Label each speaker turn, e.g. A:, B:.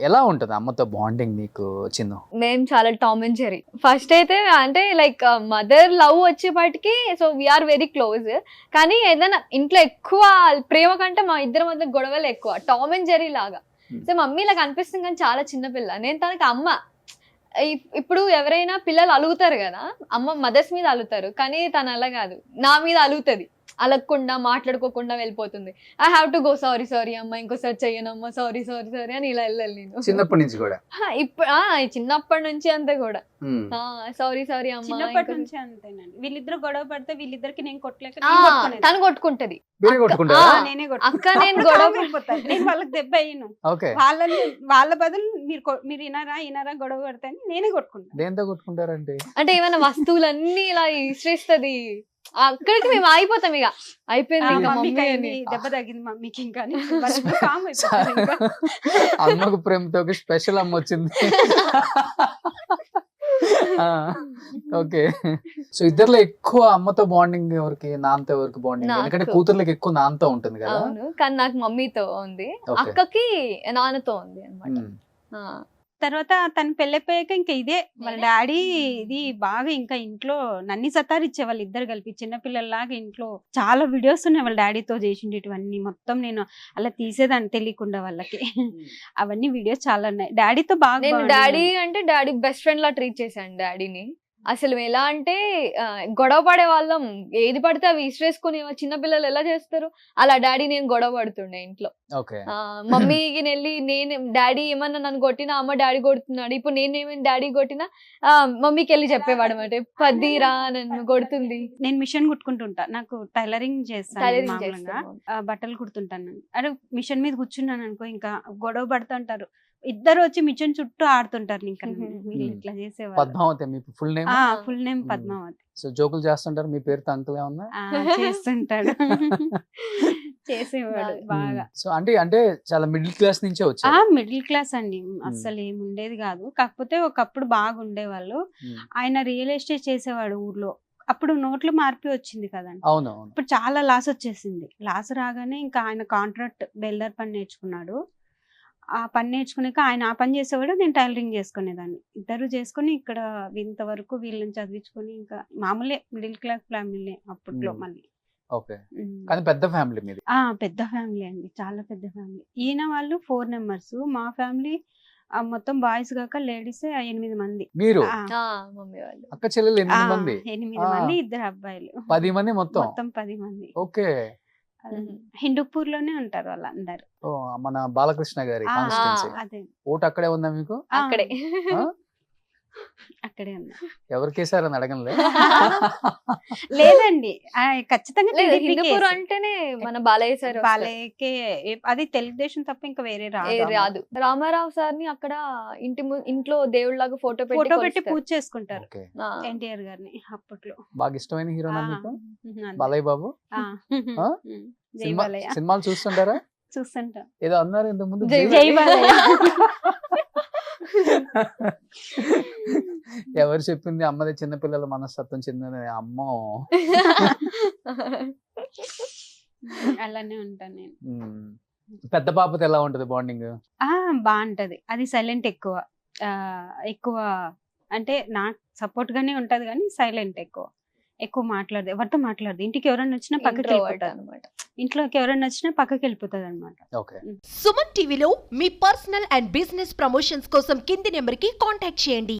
A: ఎలా ఉంటది అమ్మతో బాండింగ్ మీకు చిన్ను?
B: మేము చాలా టామ్ అండ్ జెర్రీ. ఫస్ట్ అయితే అంటే లైక్ మదర్ లవ్ వచ్చేపాటికి సో వీఆర్ వెరీ క్లోజ్. కానీ ఏదైనా ఇంట్లో ఎక్కువ ప్రేమ కంటే మా ఇద్దరి మధ్య గొడవలు ఎక్కువ, టామ్ అండ్ జెర్రీ లాగా. సో మమ్మీ ఇలా కనిపిస్తుంది కానీ చాలా చిన్న పిల్ల, నేను తనకి అమ్మ. ఇప్పుడు ఎవరైనా పిల్లలు అలుగుతారు కదా, అమ్మ మదర్స్ మీద అలుగుతారు, కానీ తను అలా కాదు, నా మీద అలుగుతుంది. అలగకుండా మాట్లాడుకోకుండా వెళ్ళిపోతుంది. I have to go sorry sorry అమ్మ, ఇంకోసారి చెయ్యనమ్మా, సారీ సారీ సారీ అని ఇలా వెళ్ళాలి నేను.
A: చిన్నప్పటి నుంచి కూడా?
B: ఇప్పుడు చిన్నప్పటి నుంచి అంతే కూడా, సారీ సారీ అమ్మ.
C: చిన్నప్పటి నుంచి అంతేనండి. వీళ్ళిద్దరు గొడవ పడితే వీళ్ళిద్దరికి నేను కొట్టలేక
B: తను కొట్టుకుంటది,
C: నేనే
B: అక్క నేను గొడవ
C: పడిపోతాను, నేను వాళ్ళకి దెబ్బ అయ్యను. వాళ్ళ బదులు మీరు ఇనారా గొడవ పడతాను, నేనే కొట్టుకుంటాను.
A: దేంతో కొట్టుకుంటారంటే
B: అంటే ఏమైనా వస్తువులన్నీ ఇలా ఇసిరేస్తుంది, అక్కడికి మేము ఆగిపోతాం. ఇక అయిపోయింది,
C: దెబ్బ తగ్గింది మమ్మీకి, ఇంకా
A: అమ్మకు ప్రేమతో స్పెషల్ అమ్మ వచ్చింది. ఓకే. సో ఇద్దరులో ఎక్కువ అమ్మతో బాండింగ్ ఎవరికి, నాన్నతో ఎవరికి బాండింగ్? ఎందుకంటే కూతుర్లకి ఎక్కువ నాన్నతో ఉంటుంది కదా.
B: అవును, కానీ నాకు మమ్మీతో ఉంది, అక్కకి నాన్నతో ఉంది అన్నమాట.
C: తర్వాత తను పెళ్ళైపోయాక ఇంకా ఇదే వాళ్ళ డాడీ ఇది బాగా ఇంకా ఇంట్లో నన్ని సతారిచ్చే వాళ్ళు ఇద్దరు కలిపి, చిన్నపిల్లల్లాగా ఇంట్లో చాలా వీడియోస్ ఉన్నాయి వాళ్ళ డాడీతో చేసిండేటివన్నీ. మొత్తం నేను అలా తీసేదాన్ని తెలియకుండా వాళ్ళకి. అవన్నీ వీడియోస్ చాలా ఉన్నాయి. డాడీతో బాగా,
B: నేను డాడీ అంటే డాడీ బెస్ట్ ఫ్రెండ్ లా ట్రీట్ చేశాను డాడీని. అసలు ఎలా అంటే గొడవ పడే వాళ్ళం, ఏది పడితే అవి ఇసిరేసుకుని చిన్న పిల్లలు ఎలా చేస్తారు అలా డాడీ నేను గొడవ పడుతుండే ఇంట్లో. మమ్మీకి వెళ్ళి నేను డాడీ ఏమన్నా నన్ను కొట్టినా అమ్మ డాడీ కొడుతున్నాడు, ఇప్పుడు నేనేమైనా డాడీ కొట్టినా మమ్మీకి వెళ్ళి చెప్పేవాడు అనమాట, పదిరా నన్ను కొడుతుంది.
C: నేను మిషన్ కుట్టుకుంటుంటా, నాకు టైలరింగ్ చేస్తాను, బట్టలు కుడుతుంటాను. అదే మిషన్ మీద కూర్చున్నాను అనుకో, ఇంకా గొడవ పడుతుంటారు, ఇద్దరు వచ్చి మిషన్ చుట్టూ ఆడుతుంటారు. ఇంకా వీళ్ళు ఇట్లా చేసేవారు.
A: పద్మావతి మీ full name?
C: Full name Padmavati.
A: So జోకులు చేస్తుంటారు, మీ పేరుతో అంకుల్ ఏమన్నా?
C: చేస్తుంటాడు, చేసేవాడు బాగా.
A: సో అంటే చాలా మిడిల్ క్లాస్ నుంచే వచ్చారు?
C: మిడిల్ క్లాస్ అండి, అసలు ఏమి ఉండేది కాదు. కాకపోతే ఒకప్పుడు బాగుండేవాళ్ళు. ఆయన రియల్ ఎస్టేట్ చేసేవాడు ఊర్లో. అప్పుడు నోట్లు మార్పి వచ్చింది కదండి.
A: అవును.
C: ఇప్పుడు చాలా లాస్ వచ్చేసింది. లాస్ రాగానే ఇంకా ఆయన కాంట్రాక్ట్ బెల్డర్ పని నేర్చుకున్నాడు. ఆ పని నేర్చుకున్నాక ఆయన ఆ పని చేసేవాడు, నేను టైలరింగ్ చేసుకునేదాన్ని. ఇద్దరు చేసుకుని ఇక్కడ ఇంతవరకు వీళ్ళని చదివించుకొని, ఇంకా మామూలే మిడిల్ క్లాస్ ఫ్యామిలీ అప్పట్లో. మళ్ళీ
A: ఓకే, కానీ పెద్ద ఫ్యామిలీ మీది?
C: పెద్ద ఫ్యామిలీ అండి, చాలా పెద్ద ఫ్యామిలీ. ఈయన వాళ్ళు 4 members, మా ఫ్యామిలీ మొత్తం బాయ్స్ కాక లేడీస్ 8 మంది.
A: మీరు
B: మమ్మీ వాళ్ళు
A: అక్క చెల్లెలు 8 మంది?
C: 8 మంది, 2 అబ్బాయిలు,
A: 10 మంది మొత్తం
C: 10 మంది.
A: ఓకే.
C: హిందూపూర్ లోనే ఉంటారు వాళ్ళందరూ.
A: మన బాలకృష్ణ గారి కాన్స్టిట్యున్సీ.
C: అదే
A: ఓటు అక్కడే ఉందా మీకు?
B: అక్కడే
C: అక్కడే ఉన్నా.
A: ఎవరికేసారని అడగలే?
C: లేదండి, ఖచ్చితంగా
B: హిందూపూర్ అంటేనే మన బాలయ్య సార్.
C: బాలయ్యకే, అది తెలుగుదేశం తప్ప ఇంకా వేరే
B: రాదు. రామారావు సార్ ని అక్కడ ఇంట్లో దేవుళ్ళలాగా ఫోటో పెట్టి
C: పూజ చేసుకుంటారు ఎన్టీఆర్ గారిని. అప్పట్లో
A: బాగా ఇష్టమైన హీరో బాలయ్య బాబు. సినిమాలు చూస్తుంటారా?
C: చూస్తుంటా.
A: ఏదో అన్నారు ఇంతకు ముందు,
C: జై బాలయ్య.
A: ఎవరు చెప్పింది? అమ్మది చిన్నపిల్లల మనస్తత్వం చెందిన అమ్మో.
C: అలానే ఉంటాను నేను.
A: పెద్ద పాపతో ఎలా ఉంటది బాండింగ్?
C: బాగుంటది. అది సైలెంట్ ఎక్కువ అంటే నాకు సపోర్ట్ గానే ఉంటది, కానీ సైలెంట్ ఎక్కువ మాట్లాడదు, ఎవరితో మాట్లాడదు. ఇంటికి ఎవరైనా వచ్చినా పక్కకి వెళ్ళిపోతుంది అనమాట. ఇంట్లోకి ఎవరైనా వచ్చినా పక్కకి వెళ్ళిపోతుంది అనమాట.
D: సుమన్ టీవీలో మీ పర్సనల్ అండ్ బిజినెస్ ప్రమోషన్స్ కోసం కింది నెంబర్ కి కాంటాక్ట్ చేయండి.